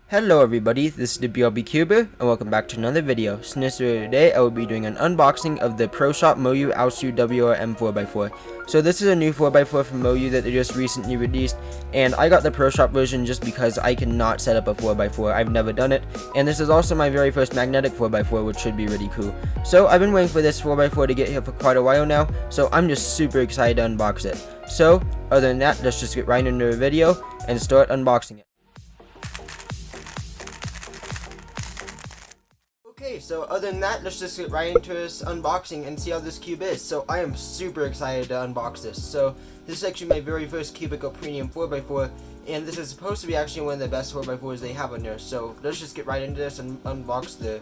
Hello everybody, this is the BLB Cuber, and welcome back to another video. So in this video today, I will be doing an unboxing of the Pro Shop MoYu AoSu WR M 4x4. So this is a new 4x4 from MoYu that they just recently released, and I got the Pro Shop version just because I cannot set up a 4x4. I've never done it, and this is also my very first magnetic 4x4, which should be really cool. So I've been waiting for this 4x4 to get here for quite a while now, so I'm just super excited to unbox it. So other than that, let's just get right into the video and start unboxing it. Okay, so other than that, let's just get right into this unboxing and see how this cube is. So I am super excited to unbox this. So this is actually my very first Cubicle Premium 4x4, and this is supposed to be actually one of the best 4x4s they have on there. So let's just get right into this and unbox the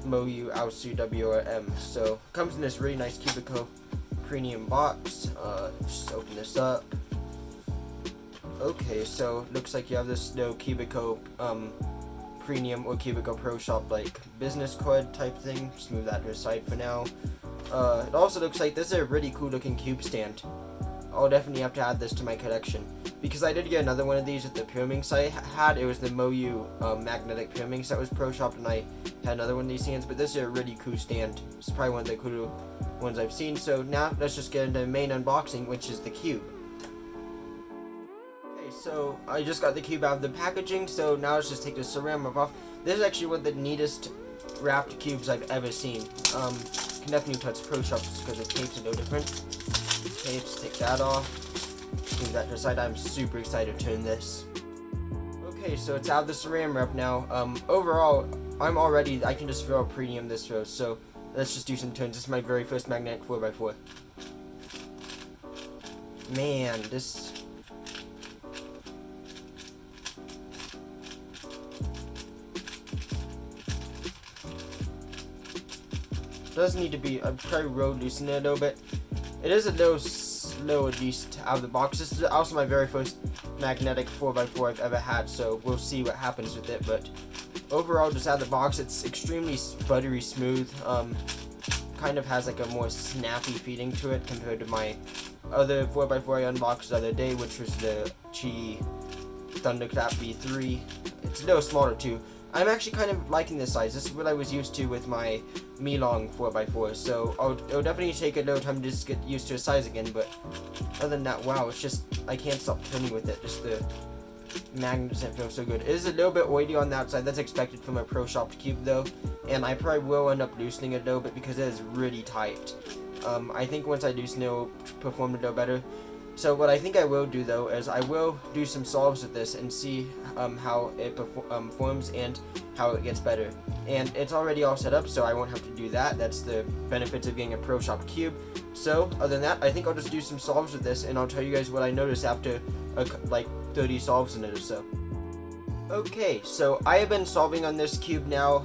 MoYu AoSu WR M. So it comes in this really nice Cubicle Premium box. Just open this up. Okay, so looks like you have this little Cubicle Premium or Cubicle Pro Shop like business card type thing. Just move that to the side for now. It also looks like this is a really cool looking cube stand. I'll definitely have to add this to my collection because I did get another one of these at the Pyraminx I had. It was the MoYu magnetic Pyraminx that was Pro Shop, and I had another one of these stands, but this is a really cool stand. It's probably one of the cooler ones I've seen. So now let's just get into the main unboxing, which is the cube. So I just got the cube out of the packaging, so now let's just take the ceramic off. This is actually one of the neatest wrapped cubes I've ever seen. Can definitely touch Pro Shops because the tape's a little different. Okay, just take that off. Move that to the side. I'm super excited to turn this. Okay, so it's out of the ceramic wrap now. Overall, I can just feel how premium this feels. So let's just do some turns. This is my very first magnetic 4x4. Man, this does need to be, I'd probably loosen it a little bit. It is a little slow at least out of the box. This is also my very first magnetic 4x4 I've ever had, so we'll see what happens with it. But overall, just out of the box, it's extremely buttery smooth. Kind of has like a more snappy feeling to it compared to my other 4x4 I unboxed the other day, which was the Chi Thunderclap V3. It's a little smaller too. I'm actually kind of liking this size. This is what I was used to with my Milong 4x4, so it'll definitely take a little time to just get used to the size again, but other than that, wow, it's just, I can't stop turning with it. Just the magnets feel so good. It is a little bit oily on the outside. That's expected from a Pro Shop cube though, and I probably will end up loosening it a little bit because it is really tight. I think once I loosen it, it'll perform a little better. So what I think I will do though is I will do some solves with this and see how it performs and how it gets better. And it's already all set up, so I won't have to do that. That's the benefits of getting a Pro Shop cube. So other than that, I think I'll just do some solves with this, and I'll tell you guys what I noticed after like 30 solves in it or so. Okay, so I have been solving on this cube now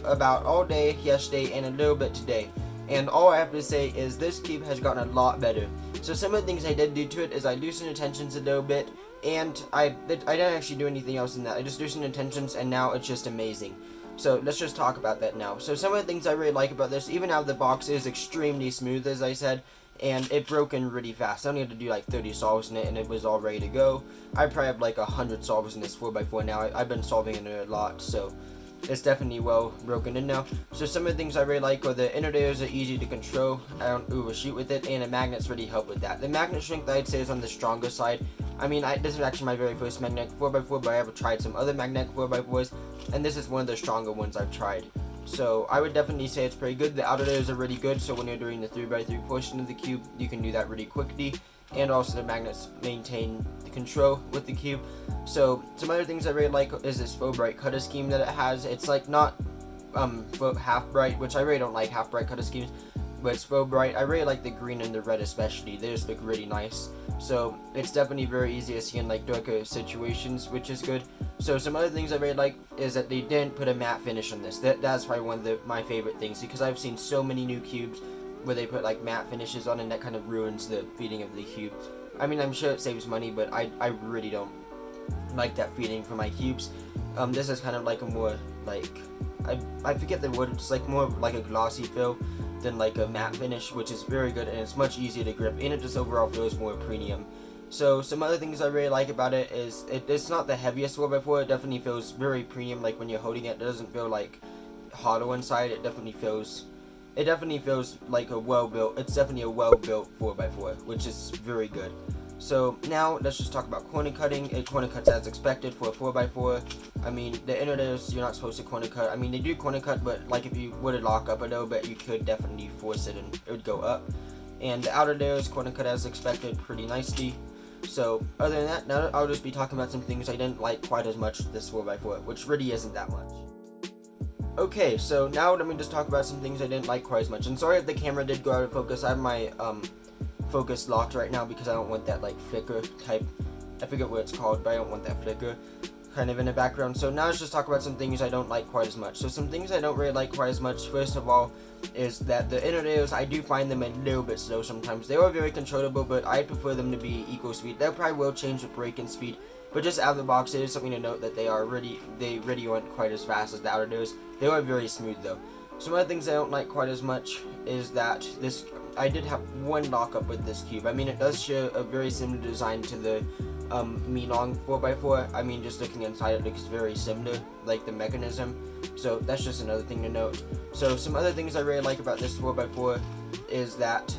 about all day yesterday and a little bit today. And all I have to say is this cube has gotten a lot better. So some of the things I did do to it is I loosened the tensions a little bit, and I didn't actually do anything else in that. I just loosened the tensions, and now it's just amazing. So let's just talk about that now. So some of the things I really like about this, even out of the box, is extremely smooth, as I said, and it broke in really fast. I only had to do like 30 solves in it, and it was all ready to go. I probably have like 100 solves in this 4x4 now. I've been solving in it a lot, so it's definitely well broken in now. So some of the things I really like are the inner layers are easy to control. I don't overshoot with it, and the magnets really help with that. The magnet strength I'd say is on the stronger side. I mean, this is actually my very first magnetic 4x4, but I have tried some other magnetic 4x4s, and this is one of the stronger ones I've tried. So I would definitely say it's pretty good. The outer layers are really good, so when you're doing the 3x3 portion of the cube, you can do that really quickly. And also the magnets maintain the control with the cube. So some other things I really like is this faux bright cutter scheme that it has. It's like not half bright, which I really don't like half bright cutter schemes, but it's faux bright. I really like the green and the red especially. They just look really nice. So it's definitely very easy to see in like darker situations, which is good. So some other things I really like is that they didn't put a matte finish on this. That's probably one of my favorite things, because I've seen so many new cubes where they put like matte finishes on, and that kind of ruins the feeling of the cube. I mean, I'm sure it saves money, but I really don't like that feeling for my cubes. This is kind of like a more like, I forget the word, it's like more of like a glossy feel than like a matte finish, which is very good, and it's much easier to grip, and it just overall feels more premium. So some other things I really like about it is it's not the heaviest 4x4. It definitely feels very premium. Like when you're holding it, it doesn't feel like hollow inside. It definitely feels like a well-built. It's definitely a well-built 4x4, which is very good. So now let's just talk about corner cutting. It corner cuts as expected for a 4x4. I mean, the inner layers you're not supposed to corner cut. I mean, they do corner cut, but like if you were to lock up a little bit, you could definitely force it and it would go up. And the outer layers corner cut as expected pretty nicely. So other than that, now I'll just be talking about some things I didn't like quite as much with this 4x4, which really isn't that much. Okay, so now let me just talk about some things I didn't like quite as much. And sorry if the camera did go out of focus. I have my focus locked right now because I don't want that like flicker type, I forget what it's called, but I don't want that flicker kind of in the background. So now let's just talk about some things I don't like quite as much. So some things I don't really like quite as much, first of all, is that the inner layers, I do find them a little bit slow sometimes. They are very controllable, but I prefer them to be equal speed. They probably will change with break-in speed, but just out of the box, it is something to note that they really aren't quite as fast as the outer layers. They are very smooth though. Some other things I don't like quite as much is that I did have one lockup with this cube. I mean, it does share a very similar design to the Mi-Long 4x4. I mean, just looking inside, it looks very similar, like the mechanism. So that's just another thing to note. So some other things I really like about this 4x4 is that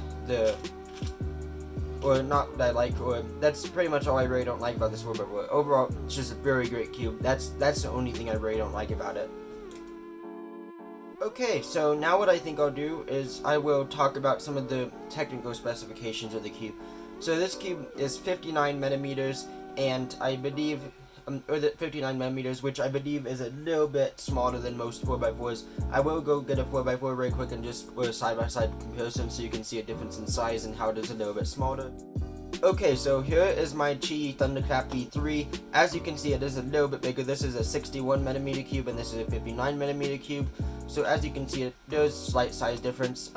that's pretty much all I really don't like about this 4x4. Overall, it's just a very great cube. That's the only thing I really don't like about it. Okay, so now what I think I'll do is I will talk about some of the technical specifications of the cube. So this cube is 59 millimeters, and I believe, or the 59 millimeters, which I believe is a little bit smaller than most 4x4s. I will go get a 4x4 very quick and just do a side-by-side comparison so you can see a difference in size and how it is a little bit smaller. Okay, so here is my Chi Thunderclap V3. As you can see, it is a little bit bigger. This is a 61 millimeter cube and this is a 59 millimeter cube. So as you can see, there's slight size difference.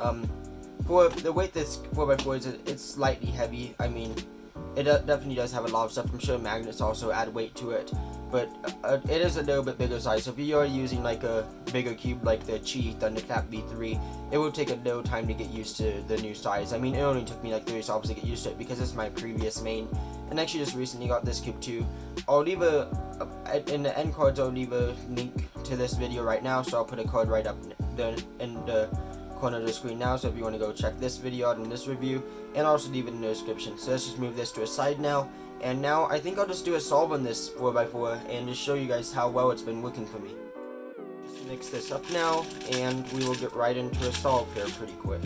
For the weight this 4x4 is, it's slightly heavy. I mean, it definitely does have a lot of stuff. I'm sure magnets also add weight to it, but it is a little bit bigger size. So if you are using like a bigger cube like the Chi Thunderclap V3, it will take a little time to get used to the new size. I mean, it only took me like 3 stops to get used to it because it's my previous main, and actually just recently got this cube too. I'll leave in the end cards, I'll leave a link to this video right now, so I'll put a card right up in the corner of the screen now, so if you want to go check this video out and this review, and also leave it in the description. So let's just move this to a side now, and now I think I'll just do a solve on this 4x4 and just show you guys how well it's been working for me. Just mix this up now, and we will get right into a solve here pretty quick.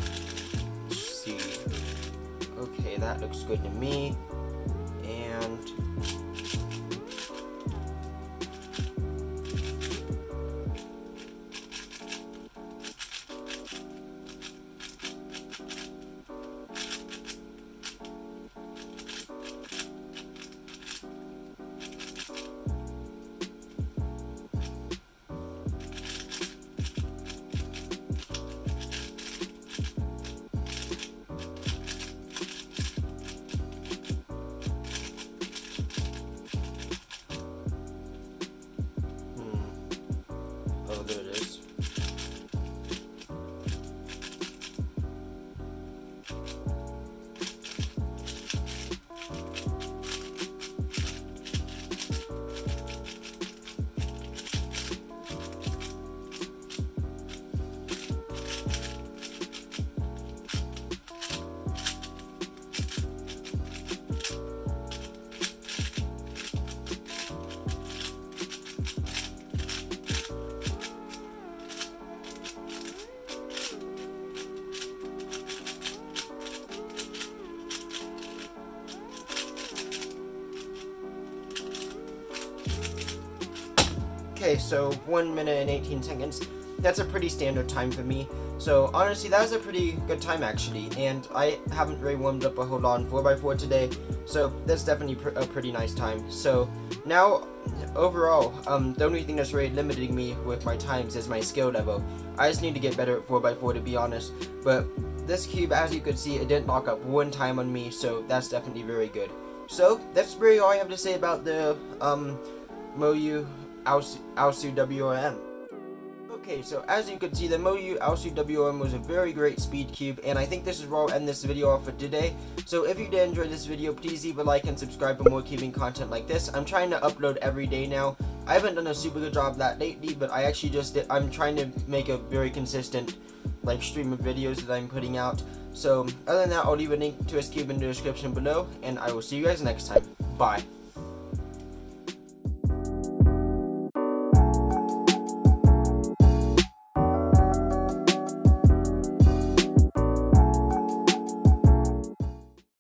Let's see. Okay, that looks good to me, and oh, there it is. Okay, so 1 minute and 18 seconds. That's a pretty standard time for me. So honestly, that was a pretty good time actually, and I haven't really warmed up a whole lot on 4x4 today, so that's definitely a pretty nice time. So now, overall, the only thing that's really limiting me with my times is my skill level. I just need to get better at 4x4 to be honest, but this cube, as you could see, it didn't lock up one time on me, so that's definitely very good. So that's really all I have to say about the MoYu AoSu WR M. Okay, so as you can see, the MoYu AoSu WR M was a very great speed cube, and I think this is where I'll end this video off for today. So if you did enjoy this video, please leave a like and subscribe for more cubing content like this. I'm trying to upload every day now. I haven't done a super good job that lately, but I actually just did. I'm trying to make a very consistent stream of videos that I'm putting out. So other than that, I'll leave a link to his cube in the description below, and I will see you guys next time. Bye.